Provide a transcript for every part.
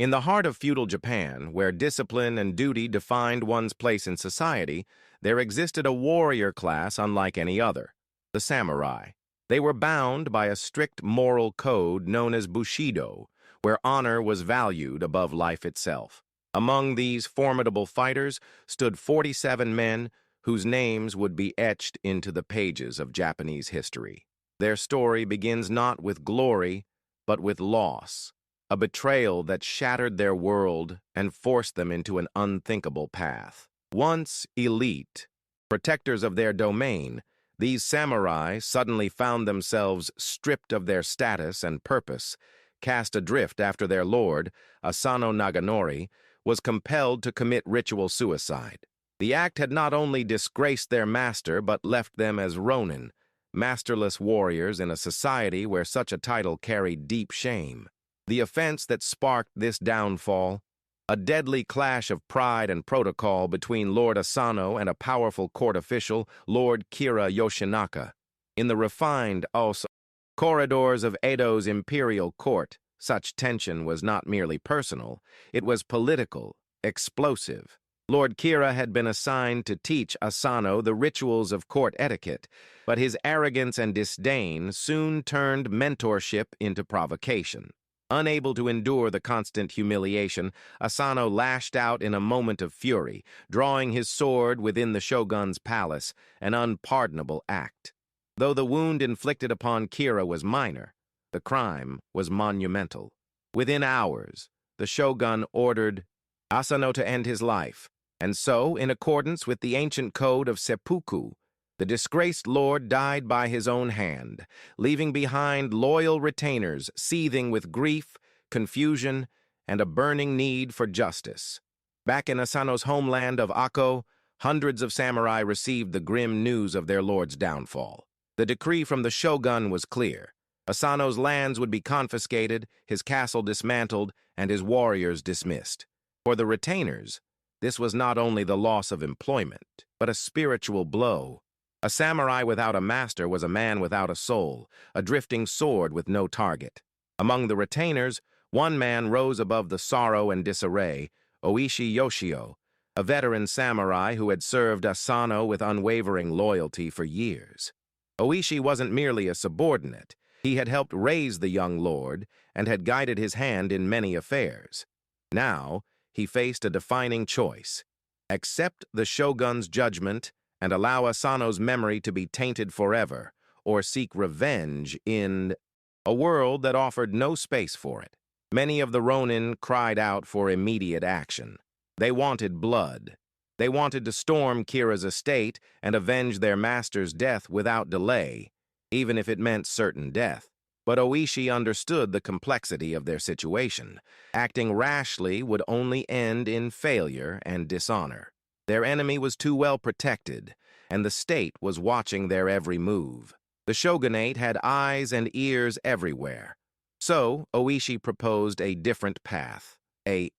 In the heart of feudal Japan, where discipline and duty defined one's place in society, there existed a warrior class unlike any other, the samurai. They were bound by a strict moral code known as bushido, where honor was valued above life itself. Among these formidable fighters stood 47 men whose names would be etched into the pages of Japanese history. Their story begins not with glory, but with loss, a betrayal that shattered their world and forced them into an unthinkable path. Once elite, protectors of their domain, these samurai suddenly found themselves stripped of their status and purpose, cast adrift after their lord, Asano Naganori, was compelled to commit ritual suicide. The act had not only disgraced their master but left them as Ronin, masterless warriors in a society where such a title carried deep shame. The offense that sparked this downfall, a deadly clash of pride and protocol between Lord Asano and a powerful court official, Lord Kira Yoshinaka. In the refined, corridors of Edo's imperial court, such tension was not merely personal, it was political, explosive. Lord Kira had been assigned to teach Asano the rituals of court etiquette, but his arrogance and disdain soon turned mentorship into provocation. Unable to endure the constant humiliation, Asano lashed out in a moment of fury, drawing his sword within the shogun's palace, an unpardonable act. Though the wound inflicted upon Kira was minor, the crime was monumental. Within hours, the shogun ordered Asano to end his life, and so, in accordance with the ancient code of seppuku, the disgraced lord died by his own hand, leaving behind loyal retainers seething with grief, confusion, and a burning need for justice. Back in Asano's homeland of Akko, hundreds of samurai received the grim news of their lord's downfall. The decree from the shogun was clear. Asano's lands would be confiscated, his castle dismantled, and his warriors dismissed. For the retainers, this was not only the loss of employment, but a spiritual blow. A samurai without a master was a man without a soul, a drifting sword with no target. Among the retainers, one man rose above the sorrow and disarray, Oishi Yoshio, a veteran samurai who had served Asano with unwavering loyalty for years. Oishi wasn't merely a subordinate. He had helped raise the young lord and had guided his hand in many affairs. Now, he faced a defining choice: accept the shogun's judgment and allow Asano's memory to be tainted forever, or seek revenge in a world that offered no space for it. Many of the Ronin cried out for immediate action. They wanted blood. They wanted to storm Kira's estate and avenge their master's death without delay, even if it meant certain death. But Oishi understood the complexity of their situation. Acting rashly would only end in failure and dishonor. Their enemy was too well protected, and the state was watching their every move. The shogunate had eyes and ears everywhere. So, Oishi proposed a different path, a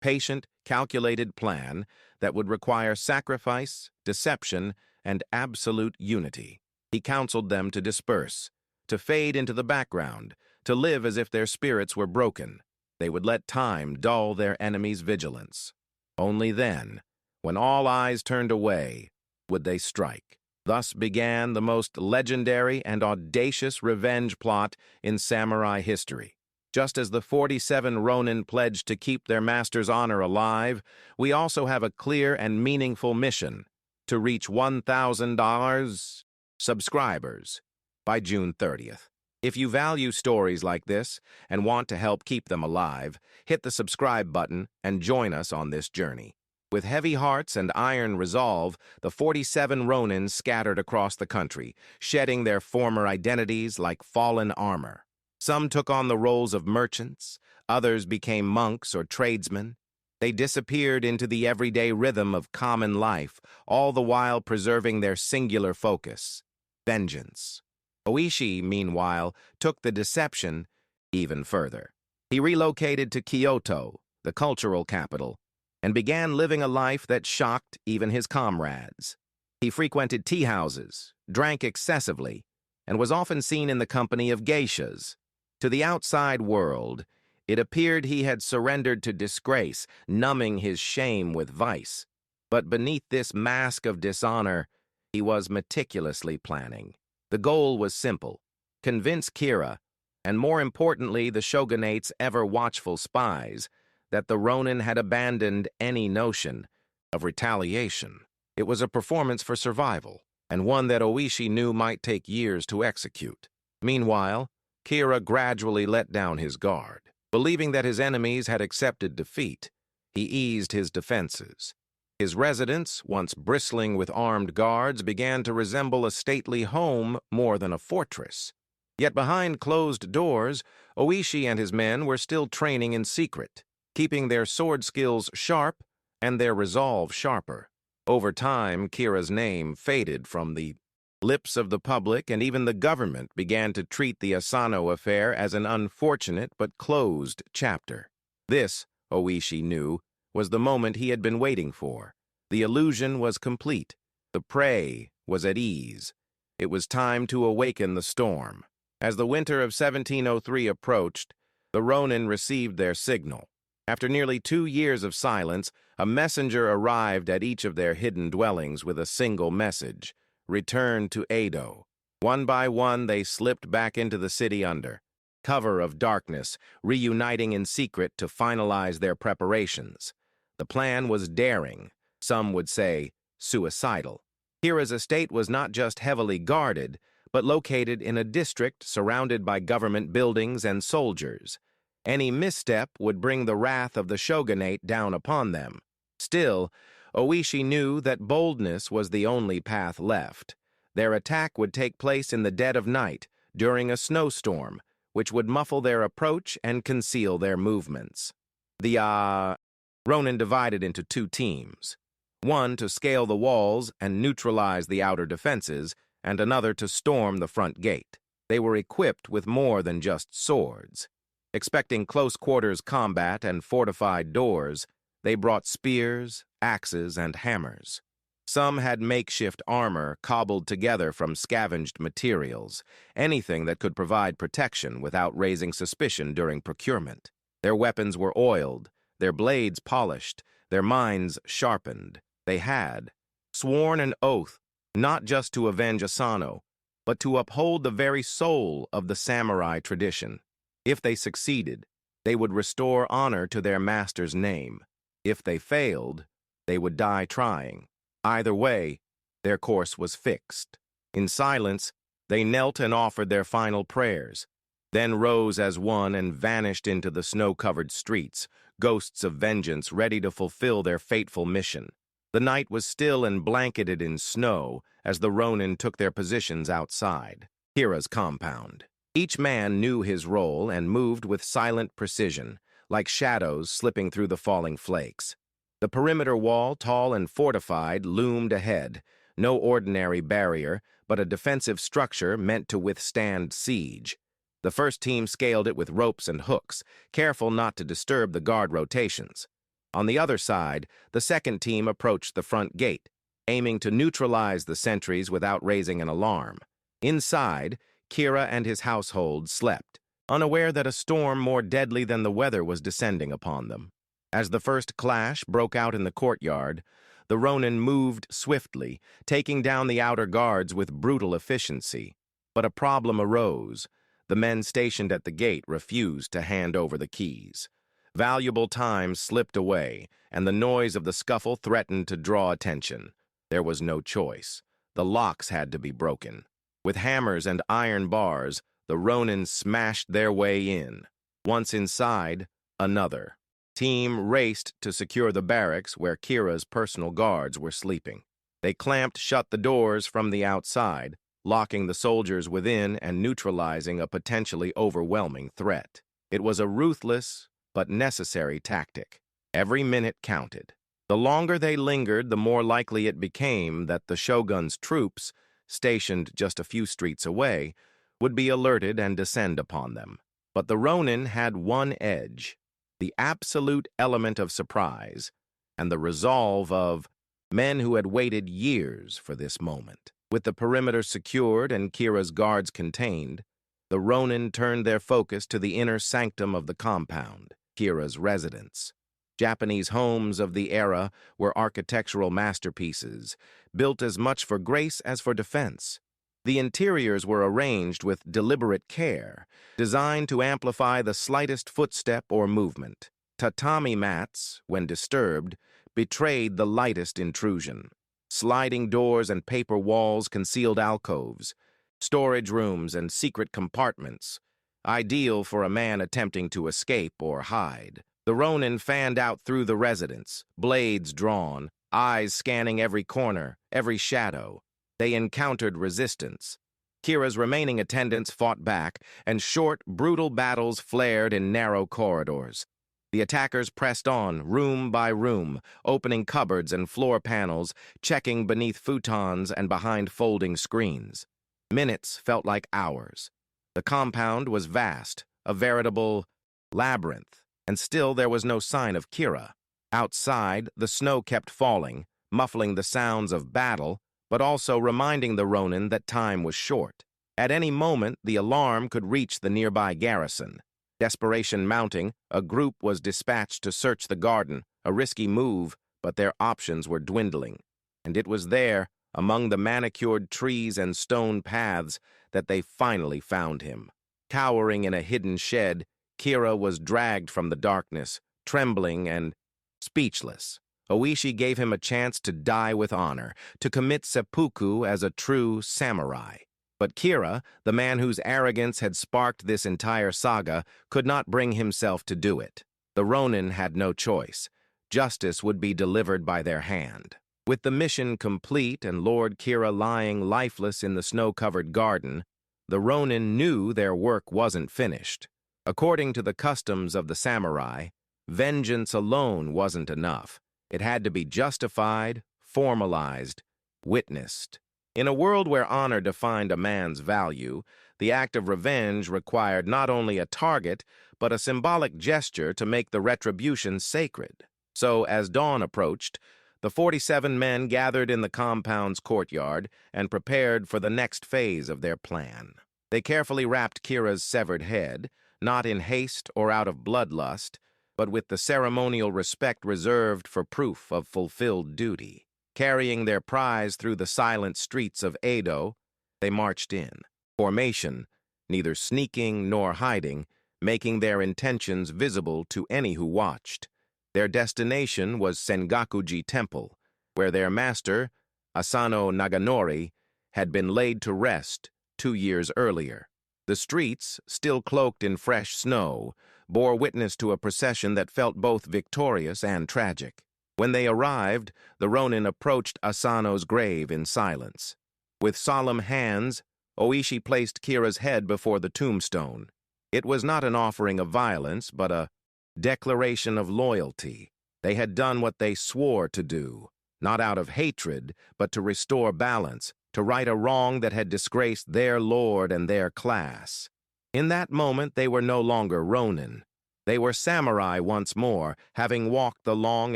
patient, calculated plan that would require sacrifice, deception, and absolute unity. He counseled them to disperse, to fade into the background, to live as if their spirits were broken. They would let time dull their enemy's vigilance. Only then, when all eyes turned away, would they strike. Thus began the most legendary and audacious revenge plot in samurai history. Just as the 47 Ronin pledged to keep their master's honor alive, we also have a clear and meaningful mission: to reach $1,000 subscribers by June 30th. If you value stories like this and want to help keep them alive, hit the subscribe button and join us on this journey. With heavy hearts and iron resolve, the 47 Ronins scattered across the country, shedding their former identities like fallen armor. Some took on the roles of merchants, others became monks or tradesmen. They disappeared into the everyday rhythm of common life, all the while preserving their singular focus: vengeance. Oishi, meanwhile, took the deception even further. He relocated to Kyoto, the cultural capital, and began living a life that shocked even his comrades. He frequented tea houses, drank excessively, and was often seen in the company of geishas. To the outside world, It appeared he had surrendered to disgrace, numbing his shame with vice. But beneath this mask of dishonor, he was meticulously planning. The goal was simple: convince Kira, and more importantly the Shogunate's ever-watchful spies, that the Ronin had abandoned any notion of retaliation. It was a performance for survival, and one that Oishi knew might take years to execute. Meanwhile, Kira gradually let down his guard. Believing that his enemies had accepted defeat, he eased his defenses. His residence, once bristling with armed guards, began to resemble a stately home more than a fortress. Yet behind closed doors, Oishi and his men were still training in secret, keeping their sword skills sharp and their resolve sharper. Over time, Kira's name faded from the lips of the public, and even the government began to treat the Asano affair as an unfortunate but closed chapter. This, Oishi knew, was the moment he had been waiting for. The illusion was complete. The prey was at ease. It was time to awaken the storm. As the winter of 1703 approached, the Ronin received their signal. After nearly 2 years of silence, a messenger arrived at each of their hidden dwellings with a single message: return to Edo. One by one, they slipped back into the city under cover of darkness, reuniting in secret to finalize their preparations. The plan was daring, some would say suicidal. Kira's estate was not just heavily guarded, but located in a district surrounded by government buildings and soldiers. Any misstep would bring the wrath of the Shogunate down upon them. Still, Oishi knew that boldness was the only path left. Their attack would take place in the dead of night, during a snowstorm, which would muffle their approach and conceal their movements. The Ronin divided into 2 teams. One to scale the walls and neutralize the outer defenses, and another to storm the front gate. They were equipped with more than just swords. Expecting close-quarters combat and fortified doors, they brought spears, axes, and hammers. Some had makeshift armor cobbled together from scavenged materials, anything that could provide protection without raising suspicion during procurement. Their weapons were oiled, their blades polished, their minds sharpened. They had sworn an oath not just to avenge Asano, but to uphold the very soul of the samurai tradition. If they succeeded, they would restore honor to their master's name. If they failed, they would die trying. Either way, their course was fixed. In silence, they knelt and offered their final prayers, then rose as one and vanished into the snow-covered streets, ghosts of vengeance ready to fulfill their fateful mission. The night was still and blanketed in snow as the Ronin took their positions outside Kira's compound. Each man knew his role and moved with silent precision, like shadows slipping through the falling flakes. The perimeter wall, tall and fortified, loomed ahead, no ordinary barrier, but a defensive structure meant to withstand siege. The first team scaled it with ropes and hooks, careful not to disturb the guard rotations. On the other side, the second team approached the front gate, aiming to neutralize the sentries without raising an alarm. Inside, Kira and his household slept, unaware that a storm more deadly than the weather was descending upon them. As the first clash broke out in the courtyard, the Ronin moved swiftly, taking down the outer guards with brutal efficiency. But a problem arose. The men stationed at the gate refused to hand over the keys. Valuable time slipped away, and the noise of the scuffle threatened to draw attention. There was no choice. The locks had to be broken. With hammers and iron bars, the Ronin smashed their way in. Once inside, another team raced to secure the barracks where Kira's personal guards were sleeping. They clamped shut the doors from the outside, locking the soldiers within and neutralizing a potentially overwhelming threat. It was a ruthless but necessary tactic. Every minute counted. The longer they lingered, the more likely it became that the shogun's troops, stationed just a few streets away, would be alerted and descend upon them. But the Ronin had one edge: the absolute element of surprise, and the resolve of men who had waited years for this moment. With the perimeter secured and Kira's guards contained, The Ronin turned their focus to the inner sanctum of the compound, Kira's residence. Japanese homes of the era were architectural masterpieces, built as much for grace as for defense. The interiors were arranged with deliberate care, designed to amplify the slightest footstep or movement. Tatami mats, when disturbed, betrayed the lightest intrusion. Sliding doors and paper walls concealed alcoves, storage rooms and secret compartments, ideal for a man attempting to escape or hide. The Ronin fanned out through the residence, blades drawn, eyes scanning every corner, every shadow. They encountered resistance. Kira's remaining attendants fought back, and short, brutal battles flared in narrow corridors. The attackers pressed on, room by room, opening cupboards and floor panels, checking beneath futons and behind folding screens. Minutes felt like hours. The compound was vast, a veritable labyrinth, and still there was no sign of Kira. Outside, the snow kept falling, muffling the sounds of battle, but also reminding the Ronin that time was short. At any moment, the alarm could reach the nearby garrison. Desperation mounting, a group was dispatched to search the garden, a risky move, but their options were dwindling. And it was there, among the manicured trees and stone paths, that they finally found him. Cowering in a hidden shed, Kira was dragged from the darkness, trembling and speechless. Oishi gave him a chance to die with honor, to commit seppuku as a true samurai. But Kira, the man whose arrogance had sparked this entire saga, could not bring himself to do it. The Ronin had no choice. Justice would be delivered by their hand. With the mission complete and Lord Kira lying lifeless in the snow-covered garden, the Ronin knew their work wasn't finished. According to the customs of the samurai, vengeance alone wasn't enough. It had to be justified, formalized, witnessed. In a world where honor defined a man's value, the act of revenge required not only a target, but a symbolic gesture to make the retribution sacred. So, as dawn approached, the 47 men gathered in the compound's courtyard and prepared for the next phase of their plan. They carefully wrapped Kira's severed head, not in haste or out of bloodlust, but with the ceremonial respect reserved for proof of fulfilled duty. Carrying their prize through the silent streets of Edo, they marched in. Formation, neither sneaking nor hiding, making their intentions visible to any who watched. Their destination was Sengakuji Temple, where their master, Asano Naganori, had been laid to rest 2 years earlier. The streets, still cloaked in fresh snow, bore witness to a procession that felt both victorious and tragic. When they arrived, the Ronin approached Asano's grave in silence. With solemn hands, Oishi placed Kira's head before the tombstone. It was not an offering of violence, but a declaration of loyalty. They had done what they swore to do, not out of hatred, but to restore balance, to right a wrong that had disgraced their lord and their class. In that moment, they were no longer Ronin. They were samurai once more, having walked the long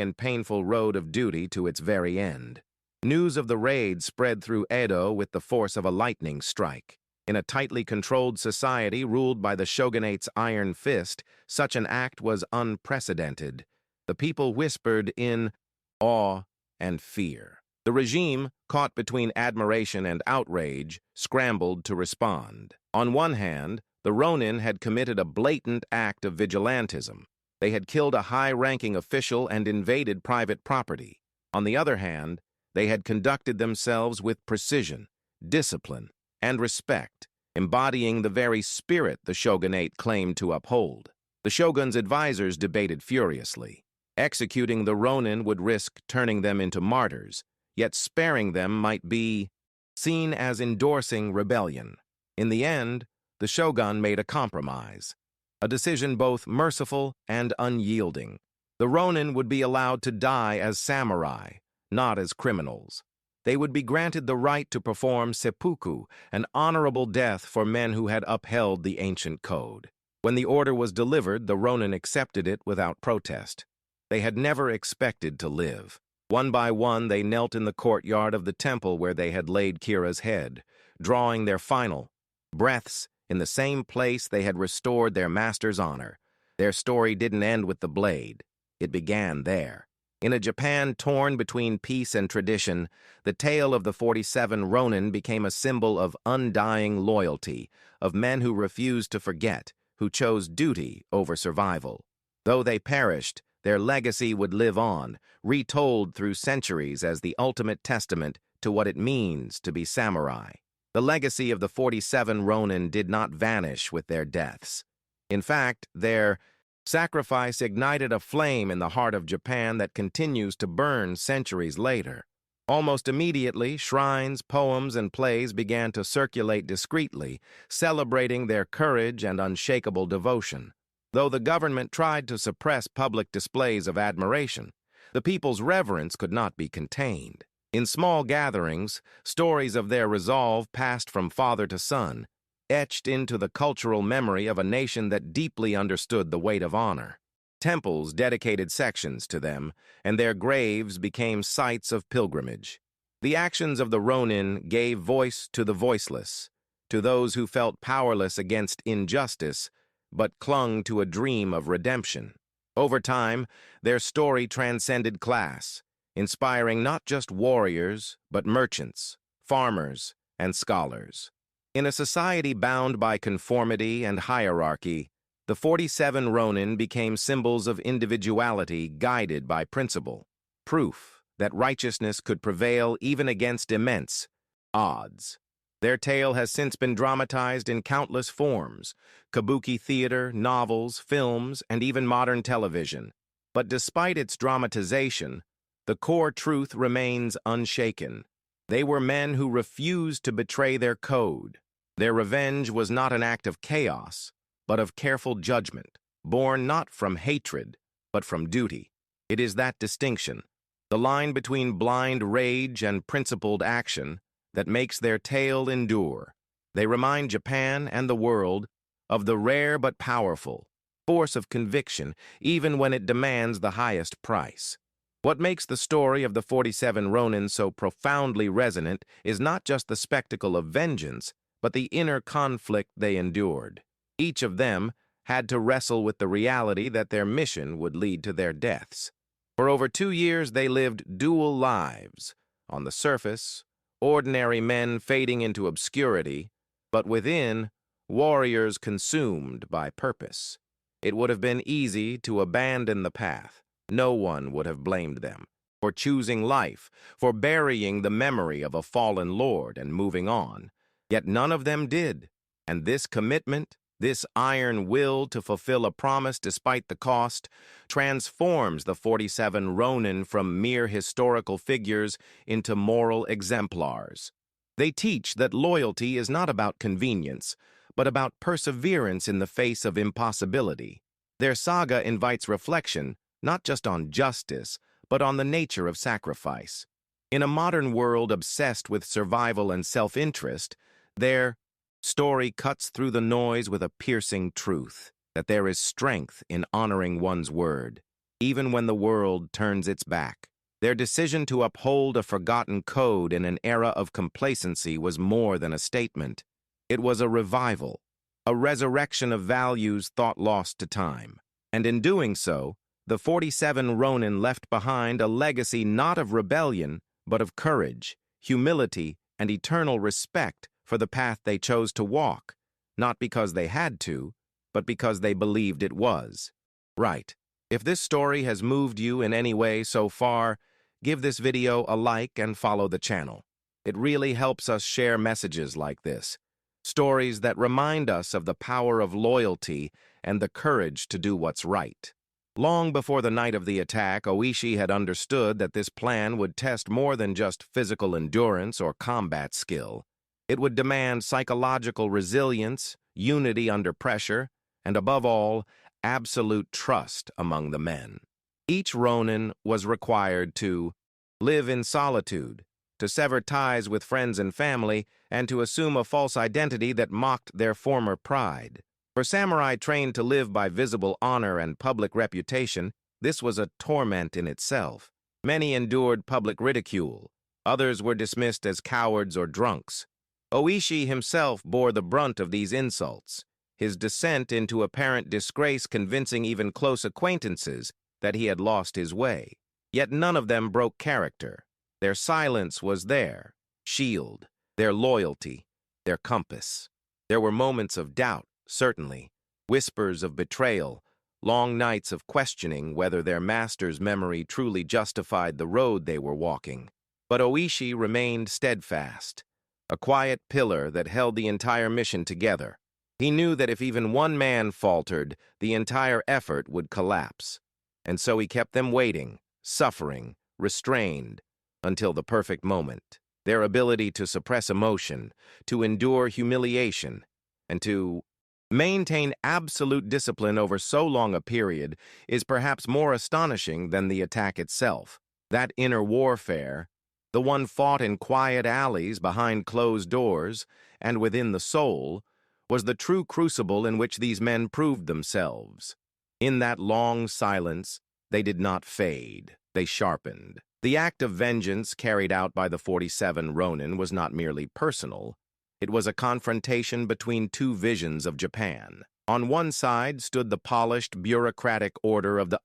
and painful road of duty to its very end. News of the raid spread through Edo with the force of a lightning strike. In a tightly controlled society ruled by the shogunate's iron fist, such an act was unprecedented. The people whispered in awe and fear. The regime, caught between admiration and outrage, scrambled to respond. On one hand, the Ronin had committed a blatant act of vigilantism. They had killed a high-ranking official and invaded private property. On the other hand, they had conducted themselves with precision, discipline, and respect, embodying the very spirit the shogunate claimed to uphold. The shogun's advisors debated furiously. Executing the Ronin would risk turning them into martyrs, yet sparing them might be seen as endorsing rebellion. In the end, the shogun made a compromise, a decision both merciful and unyielding. The Ronin would be allowed to die as samurai, not as criminals. They would be granted the right to perform seppuku, an honorable death for men who had upheld the ancient code. When the order was delivered, the Ronin accepted it without protest. They had never expected to live. One by one, they knelt in the courtyard of the temple where they had laid Kira's head, drawing their final breaths in the same place they had restored their master's honor. Their story didn't end with the blade. It began there. In a Japan torn between peace and tradition, the tale of the 47 Ronin became a symbol of undying loyalty, of men who refused to forget, who chose duty over survival. Though they perished, their legacy would live on, retold through centuries as the ultimate testament to what it means to be samurai. The legacy of the 47 Ronin did not vanish with their deaths. In fact, their sacrifice ignited a flame in the heart of Japan that continues to burn centuries later. Almost immediately, shrines, poems, and plays began to circulate discreetly, celebrating their courage and unshakable devotion. Though the government tried to suppress public displays of admiration, the people's reverence could not be contained. In small gatherings, stories of their resolve passed from father to son, etched into the cultural memory of a nation that deeply understood the weight of honor. Temples dedicated sections to them, and their graves became sites of pilgrimage. The actions of the Ronin gave voice to the voiceless, to those who felt powerless against injustice, but clung to a dream of redemption. Over time, their story transcended class, inspiring not just warriors, but merchants, farmers, and scholars. In a society bound by conformity and hierarchy, the 47 Ronin became symbols of individuality guided by principle, proof that righteousness could prevail even against immense odds. Their tale has since been dramatized in countless forms: kabuki theater, novels, films, and even modern television. But despite its dramatization, the core truth remains unshaken. They were men who refused to betray their code. Their revenge was not an act of chaos, but of careful judgment, born not from hatred, but from duty. It is that distinction, the line between blind rage and principled action, that makes their tale endure. They remind Japan and the world of the rare but powerful force of conviction, even when it demands the highest price. What makes the story of the 47 Ronin so profoundly resonant is not just the spectacle of vengeance, but the inner conflict they endured. Each of them had to wrestle with the reality that their mission would lead to their deaths. For over 2 years, they lived dual lives. On the surface, ordinary men fading into obscurity, but within, warriors consumed by purpose. It would have been easy to abandon the path. No one would have blamed them for choosing life, for burying the memory of a fallen lord and moving on. Yet none of them did, and this commitment, this iron will to fulfill a promise despite the cost, transforms the 47 Ronin from mere historical figures into moral exemplars. They teach that loyalty is not about convenience, but about perseverance in the face of impossibility. Their saga invites reflection, not just on justice, but on the nature of sacrifice. In a modern world obsessed with survival and self-interest, their story cuts through the noise with a piercing truth, that there is strength in honoring one's word, even when the world turns its back. Their decision to uphold a forgotten code in an era of complacency was more than a statement. It was a revival, a resurrection of values thought lost to time. And in doing so, the 47 Ronin left behind a legacy not of rebellion, but of courage, humility, and eternal respect for the path they chose to walk, not because they had to, but because they believed it was right. If this story has moved you in any way so far, give this video a like and follow the channel. It really helps us share messages like this, stories that remind us of the power of loyalty and the courage to do what's right. Long before the night of the attack, Oishi had understood that this plan would test more than just physical endurance or combat skill. It would demand psychological resilience, unity under pressure, and above all, absolute trust among the men. Each Ronin was required to live in solitude, to sever ties with friends and family, and to assume a false identity that mocked their former pride. For samurai trained to live by visible honor and public reputation, this was a torment in itself. Many endured public ridicule. Others were dismissed as cowards or drunks. Oishi himself bore the brunt of these insults, his descent into apparent disgrace convincing even close acquaintances that he had lost his way. Yet none of them broke character. Their silence was their shield, their loyalty, their compass. There were moments of doubt, certainly, whispers of betrayal, long nights of questioning whether their master's memory truly justified the road they were walking. But Oishi remained steadfast, a quiet pillar that held the entire mission together. He knew that if even one man faltered, the entire effort would collapse. And so he kept them waiting, suffering, restrained, until the perfect moment. Their ability to suppress emotion, to endure humiliation, and to maintain absolute discipline over so long a period is perhaps more astonishing than the attack itself. That inner warfare, the one fought in quiet alleys behind closed doors and within the soul, was the true crucible in which these men proved themselves. In that long silence, they did not fade, they sharpened. The act of vengeance carried out by the 47 Ronin was not merely personal. It was a confrontation between two visions of Japan. On one side stood the polished, bureaucratic order of the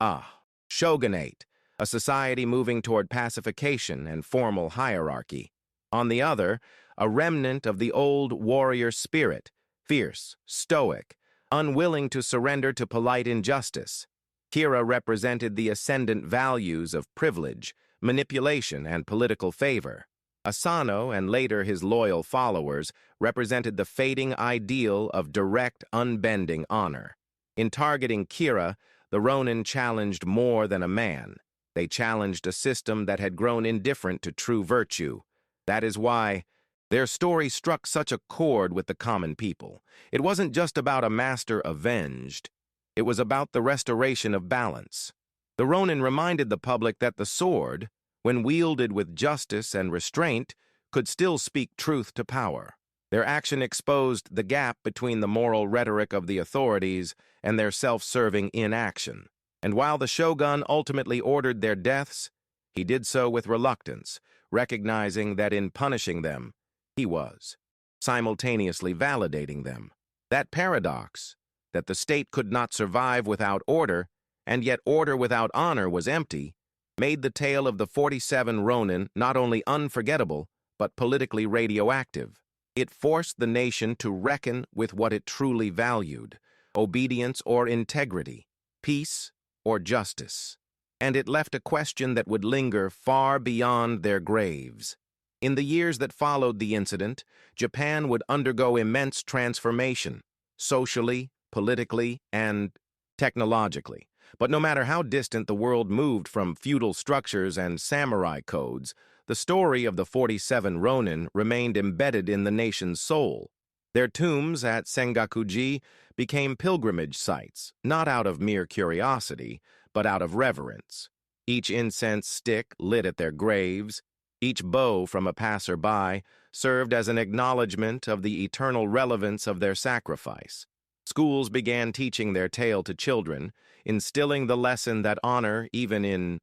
Shogunate, a society moving toward pacification and formal hierarchy. On the other, a remnant of the old warrior spirit, fierce, stoic, unwilling to surrender to polite injustice. Kira represented the ascendant values of privilege, manipulation, and political favor. Asano, and later his loyal followers, represented the fading ideal of direct, unbending honor. In targeting Kira, the Ronin challenged more than a man. They challenged a system that had grown indifferent to true virtue. That is why their story struck such a chord with the common people. It wasn't just about a master avenged. It was about the restoration of balance. The Ronin reminded the public that the sword, when wielded with justice and restraint, could still speak truth to power. Their action exposed the gap between the moral rhetoric of the authorities and their self-serving inaction. And while the shogun ultimately ordered their deaths, he did so with reluctance, recognizing that in punishing them, he was simultaneously validating them. That paradox, that the state could not survive without order, and yet order without honor was empty, made the tale of the 47 Ronin not only unforgettable, but politically radioactive. It forced the nation to reckon with what it truly valued, obedience or integrity, peace or justice. And it left a question that would linger far beyond their graves. In the years that followed the incident, Japan would undergo immense transformation, socially, politically, and technologically. But no matter how distant the world moved from feudal structures and samurai codes, the story of the 47 Ronin remained embedded in the nation's soul. Their tombs at Sengakuji became pilgrimage sites, not out of mere curiosity, but out of reverence. Each incense stick lit at their graves, each bow from a passerby, served as an acknowledgement of the eternal relevance of their sacrifice. Schools began teaching their tale to children, instilling the lesson that honor, even in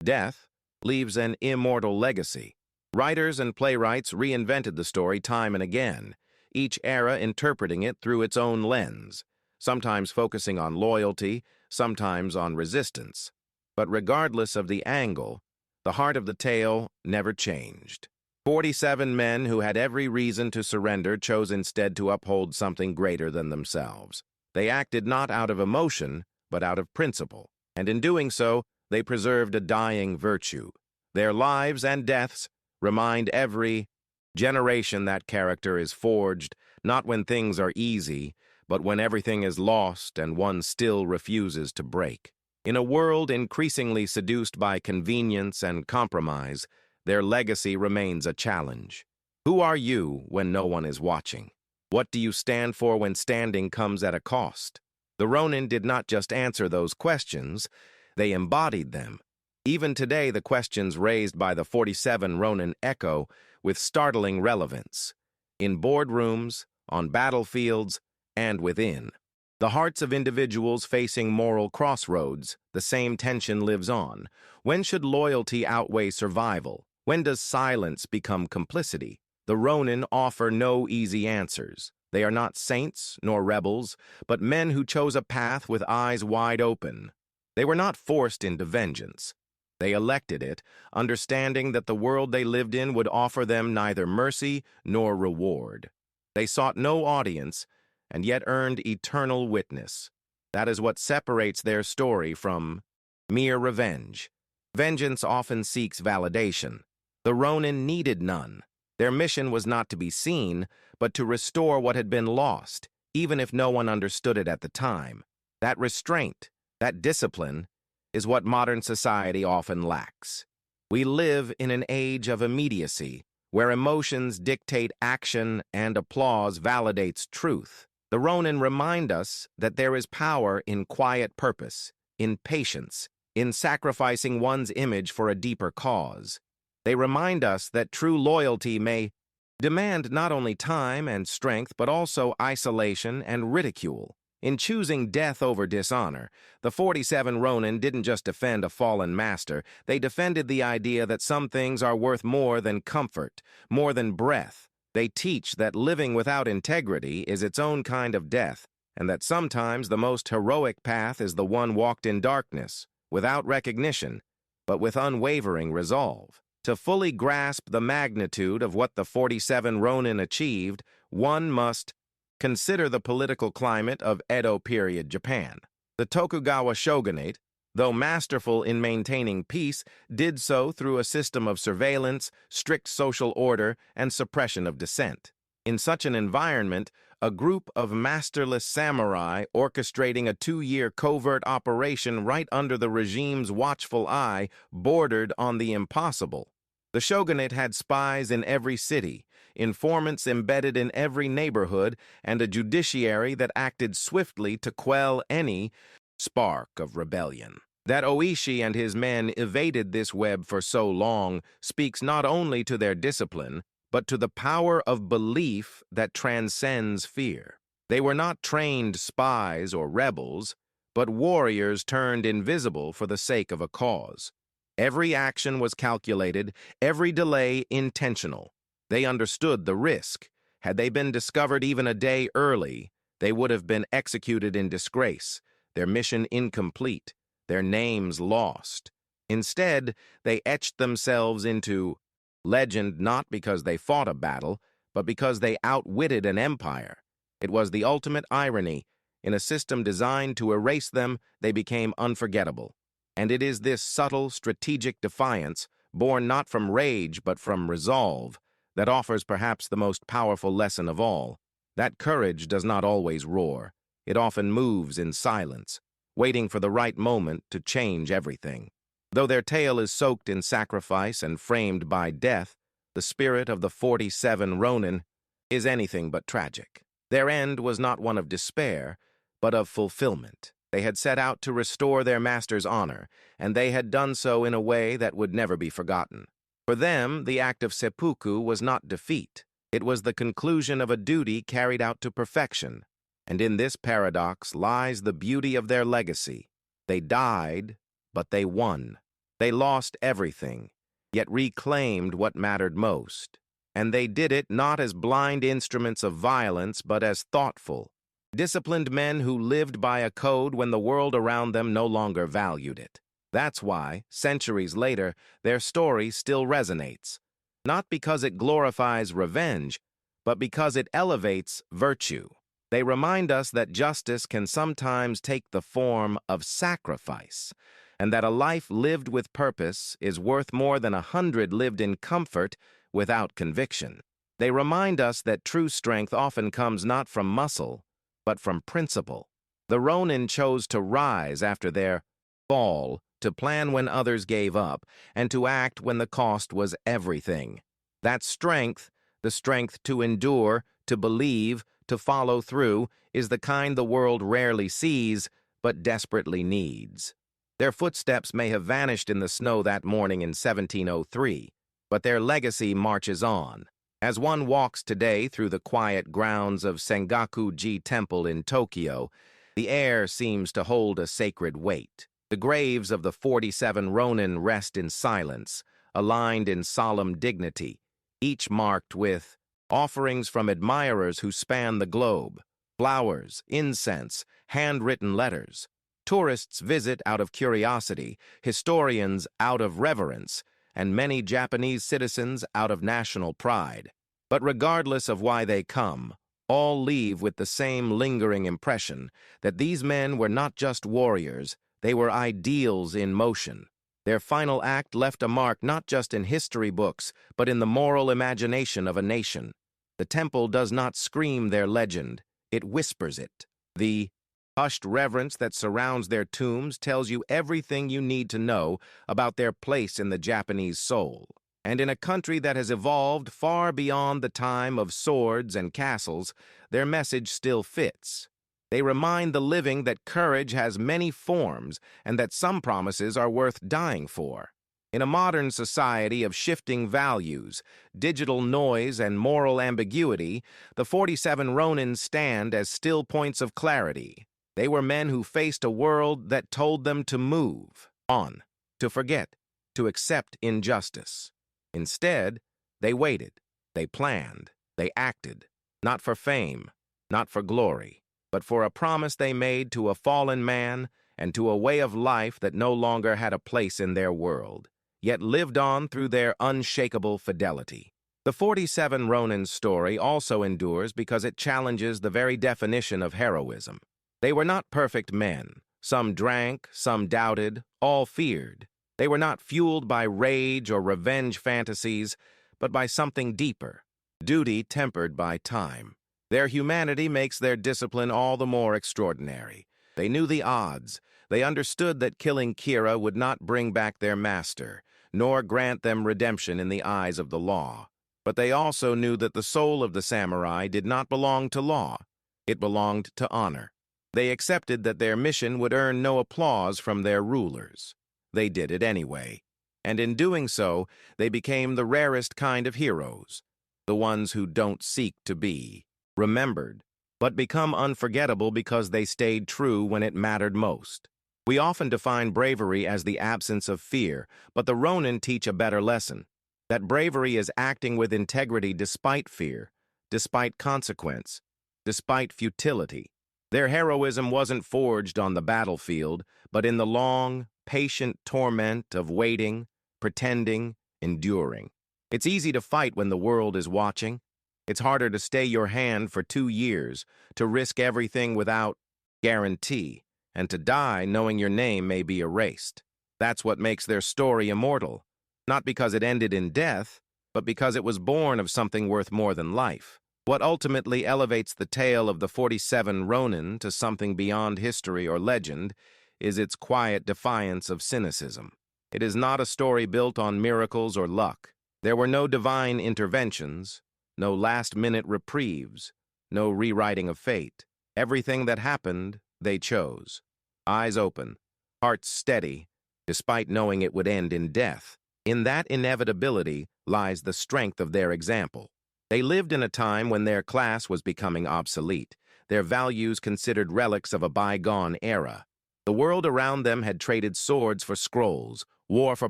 death, leaves an immortal legacy. Writers and playwrights reinvented the story time and again, each era interpreting it through its own lens, sometimes focusing on loyalty, sometimes on resistance. But regardless of the angle, the heart of the tale never changed. 47 men who had every reason to surrender chose instead to uphold something greater than themselves. They acted not out of emotion, but out of principle, and in doing so, they preserved a dying virtue. Their lives and deaths remind every generation that character is forged, not when things are easy, but when everything is lost and one still refuses to break. In a world increasingly seduced by convenience and compromise, their legacy remains a challenge. Who are you when no one is watching? What do you stand for when standing comes at a cost? The Ronin did not just answer those questions, they embodied them. Even today, the questions raised by the 47 Ronin echo with startling relevance. In boardrooms, on battlefields, and within. The hearts of individuals facing moral crossroads, the same tension lives on. When should loyalty outweigh survival? When does silence become complicity? The Ronin offer no easy answers. They are not saints nor rebels, but men who chose a path with eyes wide open. They were not forced into vengeance. They elected it, understanding that the world they lived in would offer them neither mercy nor reward. They sought no audience, and yet earned eternal witness. That is what separates their story from mere revenge. Vengeance often seeks validation. The Ronin needed none. Their mission was not to be seen, but to restore what had been lost, even if no one understood it at the time. That restraint, that discipline, is what modern society often lacks. We live in an age of immediacy, where emotions dictate action and applause validates truth. The Ronin remind us that there is power in quiet purpose, in patience, in sacrificing one's image for a deeper cause. They remind us that true loyalty may demand not only time and strength, but also isolation and ridicule. In choosing death over dishonor, the 47 Ronin didn't just defend a fallen master, they defended the idea that some things are worth more than comfort, more than breath. They teach that living without integrity is its own kind of death, and that sometimes the most heroic path is the one walked in darkness, without recognition, but with unwavering resolve. To fully grasp the magnitude of what the 47 Ronin achieved, one must consider the political climate of Edo period Japan. The Tokugawa Shogunate, though masterful in maintaining peace, did so through a system of surveillance, strict social order, and suppression of dissent. In such an environment, a group of masterless samurai orchestrating a 2-year covert operation right under the regime's watchful eye bordered on the impossible. The shogunate had spies in every city, informants embedded in every neighborhood, and a judiciary that acted swiftly to quell any spark of rebellion. That Oishi and his men evaded this web for so long speaks not only to their discipline, but to the power of belief that transcends fear. They were not trained spies or rebels, but warriors turned invisible for the sake of a cause. Every action was calculated, every delay intentional. They understood the risk. Had they been discovered even a day early, they would have been executed in disgrace, their mission incomplete, their names lost. Instead, they etched themselves into legend not because they fought a battle, but because they outwitted an empire. It was the ultimate irony. In a system designed to erase them, they became unforgettable. And it is this subtle, strategic defiance, born not from rage but from resolve, that offers perhaps the most powerful lesson of all. That courage does not always roar. It often moves in silence, waiting for the right moment to change everything. Though their tale is soaked in sacrifice and framed by death, the spirit of the 47 Ronin is anything but tragic. Their end was not one of despair, but of fulfillment. They had set out to restore their master's honor, and they had done so in a way that would never be forgotten. For them, the act of seppuku was not defeat. It was the conclusion of a duty carried out to perfection. And in this paradox lies the beauty of their legacy. They died, but they won. They lost everything, yet reclaimed what mattered most. And they did it not as blind instruments of violence, but as thoughtful, disciplined men who lived by a code when the world around them no longer valued it. That's why, centuries later, their story still resonates. Not because it glorifies revenge, but because it elevates virtue. They remind us that justice can sometimes take the form of sacrifice, and that a life lived with purpose is worth more than 100 lived in comfort without conviction. They remind us that true strength often comes not from muscle, but from principle. The Ronin chose to rise after their fall, to plan when others gave up, and to act when the cost was everything. That strength, the strength to endure, to believe, to follow through, is the kind the world rarely sees, but desperately needs. Their footsteps may have vanished in the snow that morning in 1703, but their legacy marches on. As one walks today through the quiet grounds of Sengaku-ji Temple in Tokyo, the air seems to hold a sacred weight. The graves of the 47 Ronin rest in silence, aligned in solemn dignity, each marked with offerings from admirers who span the globe, flowers, incense, handwritten letters. Tourists visit out of curiosity, historians out of reverence, and many Japanese citizens out of national pride. But regardless of why they come, all leave with the same lingering impression that these men were not just warriors, they were ideals in motion. Their final act left a mark not just in history books, but in the moral imagination of a nation. The temple does not scream their legend, it whispers it. The hushed reverence that surrounds their tombs tells you everything you need to know about their place in the Japanese soul. And in a country that has evolved far beyond the time of swords and castles, their message still fits. They remind the living that courage has many forms and that some promises are worth dying for. In a modern society of shifting values, digital noise, and moral ambiguity, the 47 Ronin stand as still points of clarity. They were men who faced a world that told them to move on, to forget, to accept injustice. Instead, they waited, they planned, they acted, not for fame, not for glory, but for a promise they made to a fallen man and to a way of life that no longer had a place in their world, yet lived on through their unshakable fidelity. The 47 Ronin story also endures because it challenges the very definition of heroism. They were not perfect men. Some drank, some doubted, all feared. They were not fueled by rage or revenge fantasies, but by something deeper, duty tempered by time. Their humanity makes their discipline all the more extraordinary. They knew the odds. They understood that killing Kira would not bring back their master, nor grant them redemption in the eyes of the law. But they also knew that the soul of the samurai did not belong to law. It belonged to honor. They accepted that their mission would earn no applause from their rulers. They did it anyway. And in doing so, they became the rarest kind of heroes, the ones who don't seek to be remembered, but become unforgettable because they stayed true when it mattered most. We often define bravery as the absence of fear, but the Ronin teach a better lesson, that bravery is acting with integrity despite fear, despite consequence, despite futility. Their heroism wasn't forged on the battlefield, but in the long, patient torment of waiting, pretending, enduring. It's easy to fight when the world is watching. It's harder to stay your hand for 2 years, to risk everything without guarantee, and to die knowing your name may be erased. That's what makes their story immortal, not because it ended in death, but because it was born of something worth more than life. What ultimately elevates the tale of the 47 Ronin to something beyond history or legend is its quiet defiance of cynicism. It is not a story built on miracles or luck. There were no divine interventions, no last-minute reprieves, no rewriting of fate. Everything that happened, they chose. Eyes open, hearts steady, despite knowing it would end in death. In that inevitability lies the strength of their example. They lived in a time when their class was becoming obsolete, their values considered relics of a bygone era. The world around them had traded swords for scrolls, war for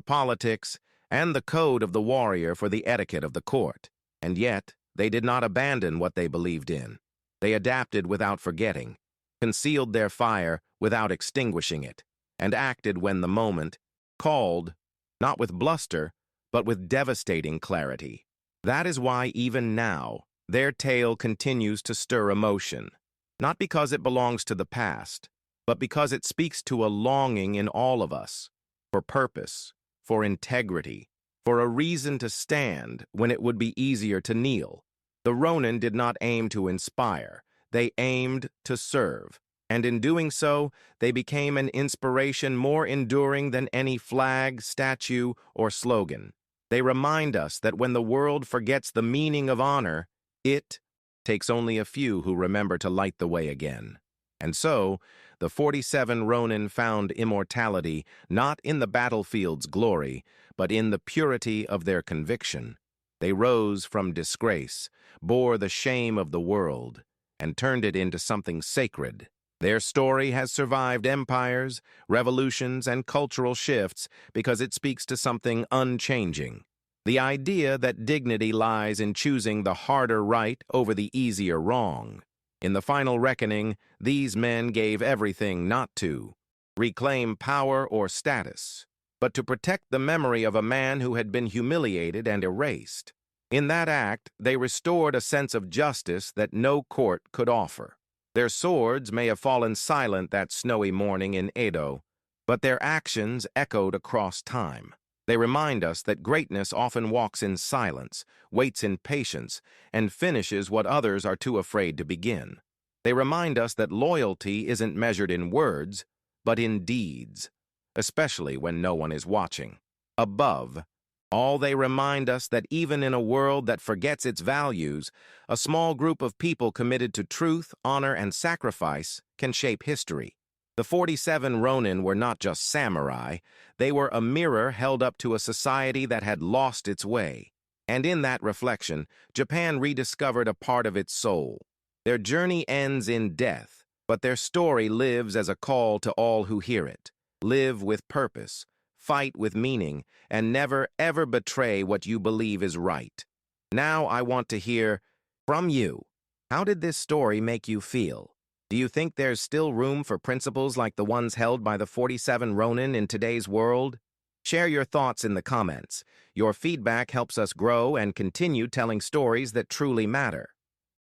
politics, and the code of the warrior for the etiquette of the court. And yet, they did not abandon what they believed in. They adapted without forgetting, concealed their fire without extinguishing it, and acted when the moment called, not with bluster, but with devastating clarity. That is why even now, their tale continues to stir emotion, not because it belongs to the past, but because it speaks to a longing in all of us, for purpose, for integrity, for a reason to stand when it would be easier to kneel. The Ronin did not aim to inspire, they aimed to serve, and in doing so, they became an inspiration more enduring than any flag, statue, or slogan. They remind us that when the world forgets the meaning of honor, it takes only a few who remember to light the way again. And so, the 47 Ronin found immortality not in the battlefield's glory, but in the purity of their conviction. They rose from disgrace, bore the shame of the world, and turned it into something sacred. Their story has survived empires, revolutions, and cultural shifts because it speaks to something unchanging, The idea that dignity lies in choosing the harder right over the easier wrong. In the final reckoning, these men gave everything not to reclaim power or status, but to protect the memory of a man who had been humiliated and erased. In that act, they restored a sense of justice that no court could offer. Their swords may have fallen silent that snowy morning in Edo, but their actions echoed across time. They remind us that greatness often walks in silence, waits in patience, and finishes what others are too afraid to begin. They remind us that loyalty isn't measured in words, but in deeds, especially when no one is watching. Above all, they remind us that even in a world that forgets its values, a small group of people committed to truth, honor, and sacrifice can shape history. The 47 Ronin were not just samurai, they were a mirror held up to a society that had lost its way. And in that reflection, Japan rediscovered a part of its soul. Their journey ends in death, but their story lives as a call to all who hear it. Live with purpose, fight with meaning, and never ever betray what you believe is right. Now I want to hear from you. How did this story make you feel? Do you think there's still room for principles like the ones held by the 47 Ronin in today's world? Share your thoughts in the comments. Your feedback helps us grow and continue telling stories that truly matter.